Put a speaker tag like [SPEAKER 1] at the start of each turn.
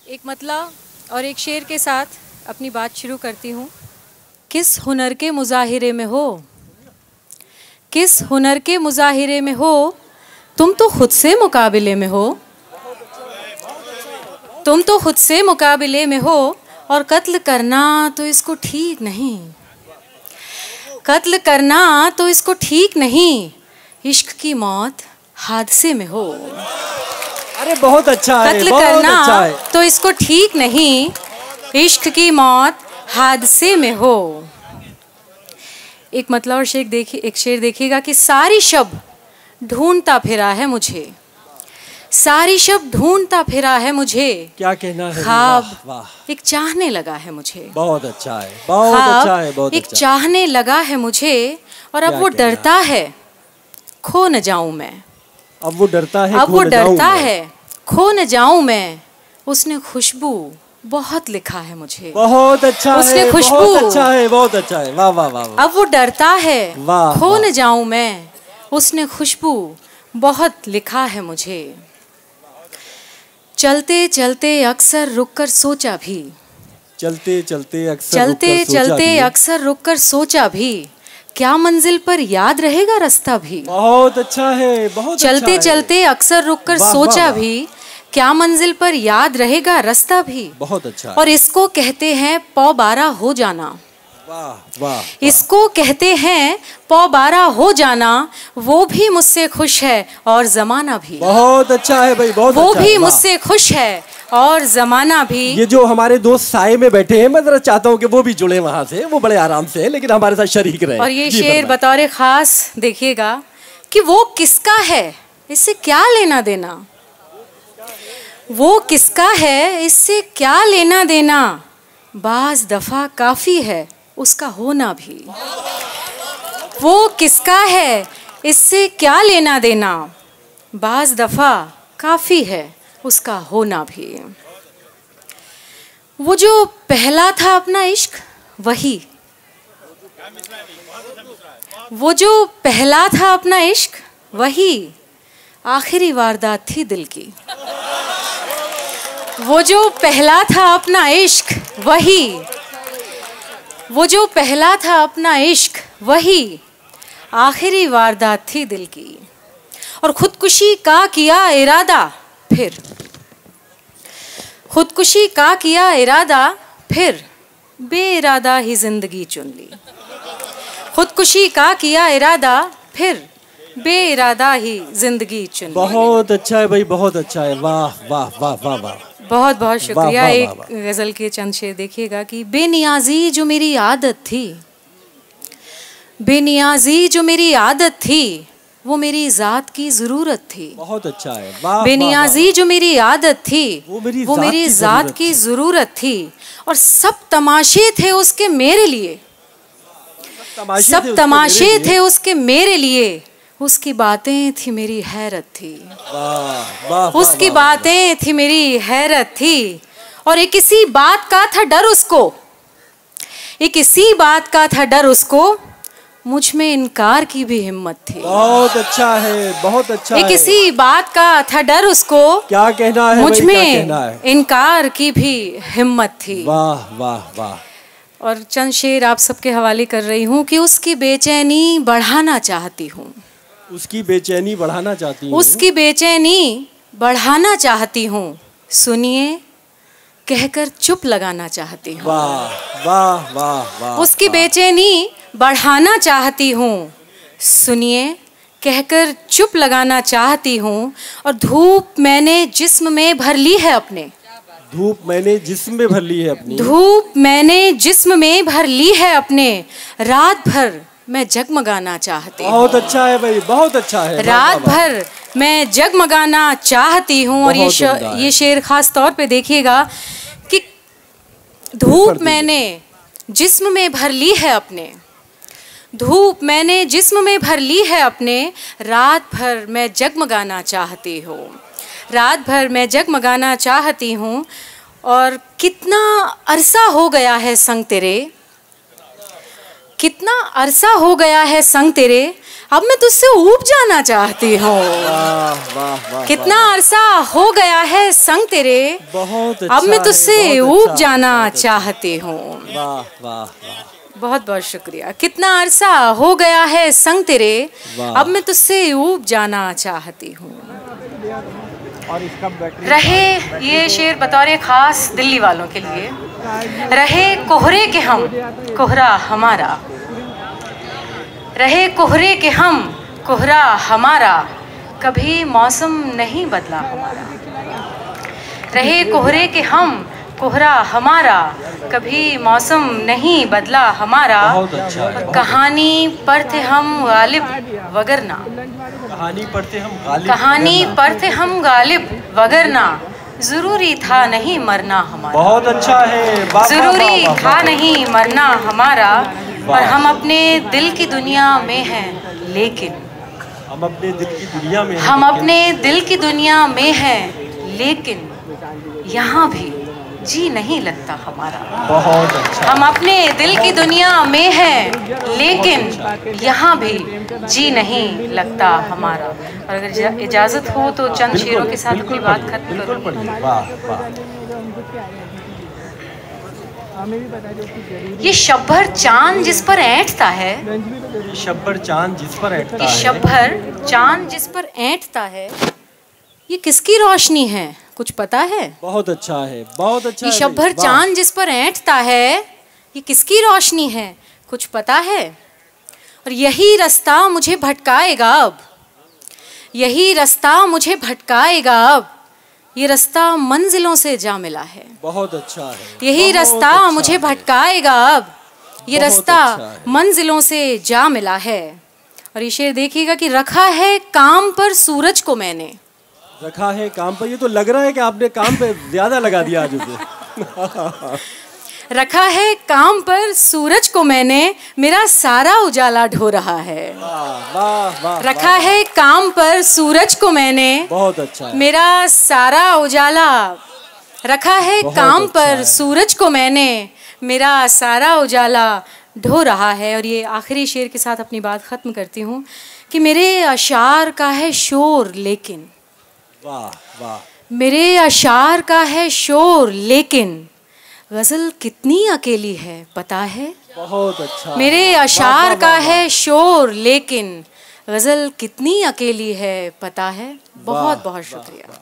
[SPEAKER 1] एक मतला और एक शेर के साथ अपनी बात शुरू करती हूँ। किस हुनर के मुजाहिरे में हो, किस हुनर के मुजाहिरे में हो, तुम तो खुद से मुकाबले में हो, तुम तो खुद से मुकाबले में हो। और कत्ल करना तो इसको ठीक नहीं, कत्ल करना तो इसको ठीक नहीं, इश्क की मौत हादसे में हो।
[SPEAKER 2] अरे बहुत अच्छा है,
[SPEAKER 1] कत्ल
[SPEAKER 2] बहुत
[SPEAKER 1] करना
[SPEAKER 2] अच्छा है।
[SPEAKER 1] तो इसको ठीक नहीं, इश्क की मौत हादसे में हो। एक मतलब और एक शेर देखिएगा कि सारी शब ढूंढता फिरा है मुझे, सारी शब ढूंढता फिरा है मुझे,
[SPEAKER 2] क्या कहना है,
[SPEAKER 1] ख्वाब
[SPEAKER 2] वाह, वाह।
[SPEAKER 1] एक चाहने लगा है मुझे,
[SPEAKER 2] बहुत अच्छा है, बहुत
[SPEAKER 1] ख्वाब
[SPEAKER 2] अच्छा है, बहुत
[SPEAKER 1] एक
[SPEAKER 2] अच्छा।
[SPEAKER 1] चाहने लगा है मुझे। और अब
[SPEAKER 2] क्या
[SPEAKER 1] वो
[SPEAKER 2] कहना
[SPEAKER 1] डरता है खो न जाऊं मैं,
[SPEAKER 2] अब वो डरता है,
[SPEAKER 1] अब वो
[SPEAKER 2] खो न जाऊं
[SPEAKER 1] डरता
[SPEAKER 2] मैं।
[SPEAKER 1] है खो न जाऊं मैं। उसने खुशबू बहुत लिखा है मुझे,
[SPEAKER 2] बहुत अच्छा
[SPEAKER 1] उसने
[SPEAKER 2] है,
[SPEAKER 1] खुशबू
[SPEAKER 2] बहुत अच्छा है, बहुत अच्छा है, वाह वाह वाह वाह।
[SPEAKER 1] अब वो डरता है
[SPEAKER 2] वाह,
[SPEAKER 1] खो
[SPEAKER 2] वाह।
[SPEAKER 1] न जाऊं मैं, उसने खुशबू बहुत लिखा है मुझे। चलते चलते अक्सर रुककर सोचा भी,
[SPEAKER 2] चलते चलते अक्सर
[SPEAKER 1] चलते
[SPEAKER 2] रुककर सोचा
[SPEAKER 1] चलते
[SPEAKER 2] भी।
[SPEAKER 1] अक्सर रुककर सोचा भी, क्या मंजिल पर याद रहेगा रास्ता भी।
[SPEAKER 2] बहुत अच्छा है, बहुत
[SPEAKER 1] चलते
[SPEAKER 2] अच्छा है।
[SPEAKER 1] चलते अक्सर रुककर
[SPEAKER 2] वाह,
[SPEAKER 1] सोचा
[SPEAKER 2] वाह, वाह।
[SPEAKER 1] भी, क्या मंजिल पर याद रहेगा रास्ता भी।
[SPEAKER 2] बहुत अच्छा है।
[SPEAKER 1] और इसको कहते हैं पौ बारह हो जाना,
[SPEAKER 2] वाह वाह।
[SPEAKER 1] इसको कहते हैं पौ बारह हो जाना। वो भी मुझसे खुश है और जमाना भी,
[SPEAKER 2] बहुत अच्छा है भाई, बहुत
[SPEAKER 1] वो
[SPEAKER 2] अच्छा है,
[SPEAKER 1] भी
[SPEAKER 2] वाह।
[SPEAKER 1] मुझसे खुश है और जमाना भी।
[SPEAKER 2] ये जो हमारे दोस्त साए में बैठे हैं, मैं जरा चाहता हूँ कि वो भी जुड़े वहां से, वो बड़े आराम से है, लेकिन हमारे साथ शरीक रहे।
[SPEAKER 1] और ये
[SPEAKER 2] जी,
[SPEAKER 1] शेर
[SPEAKER 2] फरमाइए।
[SPEAKER 1] बतौर खास देखिएगा कि वो किसका है इससे क्या लेना देना, वो किसका है इससे क्या लेना देना, बाज दफा काफी है उसका होना भी। वो किसका है इससे क्या लेना देना, बाज दफा काफी है उसका होना भी। वो जो पहला था अपना इश्क वही, वो जो पहला था अपना इश्क वही, आखिरी वारदात थी दिल की। वो जो पहला था अपना इश्क वही, वो जो पहला था अपना इश्क वही, आखिरी वारदात थी दिल की। और खुदकुशी का किया इरादा फिर, खुदकुशी का किया इरादा फिर, बेइरादा ही जिंदगी चुन ली। खुदकुशी का किया इरादा फिर, बेइरादा ही जिंदगी चुन ली।
[SPEAKER 2] बहुत अच्छा है भाई, बहुत अच्छा है, वाह वाह वाह वाह वाह।
[SPEAKER 1] बहुत बहुत शुक्रिया।
[SPEAKER 2] वाह, वाह,
[SPEAKER 1] एक
[SPEAKER 2] वाह,
[SPEAKER 1] गज़ल के चंद शेर देखिएगा कि बेनियाजी जो मेरी आदत थी, बेनियाजी जो मेरी आदत थी, वो मेरी ज़ात की ज़रूरत थी।
[SPEAKER 2] बहुत अच्छा है, वाह।
[SPEAKER 1] बेनियाजी जो मेरी आदत थी,
[SPEAKER 2] वो
[SPEAKER 1] वो मेरी ज़ात की ज़रूरत थी। और सब तमाशे थे उसके मेरे लिए, सब तमाशे थे उसके मेरे लिए, उसकी बातें थी मेरी हैरत थी।
[SPEAKER 2] वाह वाह।
[SPEAKER 1] उसकी बातें थी मेरी हैरत थी। और एक इसी बात का था डर उसको, एक इसी बात का था डर उसको, मुझ में इनकार की भी हिम्मत थी।
[SPEAKER 2] बहुत अच्छा है, बहुत अच्छा
[SPEAKER 1] एक
[SPEAKER 2] है।
[SPEAKER 1] इसी बात का था डर उसको,
[SPEAKER 2] क्या कहना है
[SPEAKER 1] मुझ
[SPEAKER 2] भाई, क्या
[SPEAKER 1] में
[SPEAKER 2] कहना है।
[SPEAKER 1] इनकार की भी हिम्मत थी।
[SPEAKER 2] वाह वाह वाह।
[SPEAKER 1] और चंद शेर आप सबके हवाले कर रही हूँ कि उसकी बेचैनी बढ़ाना चाहती हूँ,
[SPEAKER 2] उसकी बेचैनी बढ़ाना चाहती हूँ,
[SPEAKER 1] उसकी बेचैनी बढ़ाना चाहती हूँ, सुनिए कहकर चुप लगाना चाहती हूँ।
[SPEAKER 2] वाह वाह वाह वाह।
[SPEAKER 1] उसकी बेचैनी बढ़ाना चाहती हूँ, सुनिए कहकर चुप लगाना चाहती हूँ। और धूप मैंने जिस्म में भर ली है अपने,
[SPEAKER 2] धूप मैंने जिस्म में भर ली है अपनी,
[SPEAKER 1] धूप मैंने जिस्म में भर ली है अपने, रात भर मैं जगमगाना चाहती हूँ।
[SPEAKER 2] बहुत अच्छा है भाई, बहुत अच्छा है,
[SPEAKER 1] रात भर मैं जगमगाना चाहती हूँ। और ये शेर खास तौर पे देखिएगा कि धूप मैंने जिस्म में भर ली है अपने, धूप मैंने जिस्म में भर ली है अपने, रात भर मैं जगमगाना चाहती हूँ, रात भर मैं जगमगाना चाहती हूँ। और कितना अरसा हो गया है संग तेरे, कितना अरसा हो गया है संग तेरे, अब मैं तुझसे ऊब जाना चाहती हूँ। कितना अरसा हो गया है संग तेरे,
[SPEAKER 2] बहुत
[SPEAKER 1] अब मैं तुझसे ऊब जाना चाहती हूँ।
[SPEAKER 2] वाह वाह वाह,
[SPEAKER 1] बहुत बहुत शुक्रिया। कितना अरसा हो गया है संग तेरे, अब मैं तुझसे ऊब जाना चाहती हूँ। रहे ये शेर बतौर खास दिल्ली वालों के लिए। रहे कोहरे के हम, कोहरा हमारा, रहे कोहरे के हम, कोहरा हमारा, कभी मौसम नहीं बदला हमारा। रहे कोहरे के हम, कोहरा हमारा, कभी मौसम नहीं बदला हमारा। कहानी पर थे हम गालिब वगरना,
[SPEAKER 2] कहानी पढ़ते हम गालिब,
[SPEAKER 1] कहानी पर थे हम गालिब वगरना, जरूरी था नहीं मरना हमारा।
[SPEAKER 2] बहुत अच्छा है।
[SPEAKER 1] जरूरी था नहीं मरना हमारा, पर हम अपने दिल की दुनिया में हैं लेकिन,
[SPEAKER 2] हम अपने दिल की दुनिया में हैं,
[SPEAKER 1] हम अपने दिल की दुनिया में हैं लेकिन, यहाँ भी जी नहीं लगता हमारा।
[SPEAKER 2] बहुत अच्छा।
[SPEAKER 1] हम अपने दिल की दुनिया में हैं लेकिन, यहाँ भी जी नहीं लगता हमारा। और अगर इजाजत हो तो चंद शेरों के साथ अपनी बात खत्म करूँ।
[SPEAKER 2] वाह वाह।
[SPEAKER 1] ये शब्भर चांद जिस पर ऐंठता है,
[SPEAKER 2] शब्भर चांद जिस पर ऐंठता
[SPEAKER 1] ये
[SPEAKER 2] है,
[SPEAKER 1] शब्भर चांद जिस पर ऐंठता है, ये किसकी रोशनी है कुछ पता है?
[SPEAKER 2] बहुत अच्छा है, बहुत अच्छा।
[SPEAKER 1] ये शब्भर चांद जिस पर ऐंठता है, ये किसकी रोशनी है कुछ पता है? और यही रास्ता मुझे भटकाएगा अब, यही रास्ता मुझे भटकाएगा अब, ये रास्ता मंजिलों से जा मिला है।
[SPEAKER 2] बहुत अच्छा है।
[SPEAKER 1] यही रास्ता मुझे भटकाएगा अब, ये रास्ता मंजिलों से जा मिला है। और ये शेर देखिएगा कि रखा है काम पर सूरज को मैंने,
[SPEAKER 2] रखा है काम पर। ये तो लग रहा है कि आपने काम पे ज्यादा लगा दिया आज उसे।
[SPEAKER 1] रखा है काम पर सूरज को मैंने, मेरा सारा उजाला ढो रहा है।
[SPEAKER 2] वाह वाह वाह।
[SPEAKER 1] रखा है काम पर सूरज को मैंने,
[SPEAKER 2] बहुत अच्छा है।
[SPEAKER 1] मेरा सारा उजाला, रखा है काम पर सूरज को मैंने, मेरा सारा उजाला ढो रहा है। और ये आखिरी शेर के साथ अपनी बात ख़त्म करती हूँ कि मेरे अशार का है शोर लेकिन,
[SPEAKER 2] वाह वाह।
[SPEAKER 1] मेरे अशार का है शोर लेकिन, गज़ल कितनी अकेली है पता है?
[SPEAKER 2] बहुत अच्छा।
[SPEAKER 1] मेरे अशार का है शोर लेकिन, गज़ल कितनी अकेली है पता है? बहुत बहुत शुक्रिया।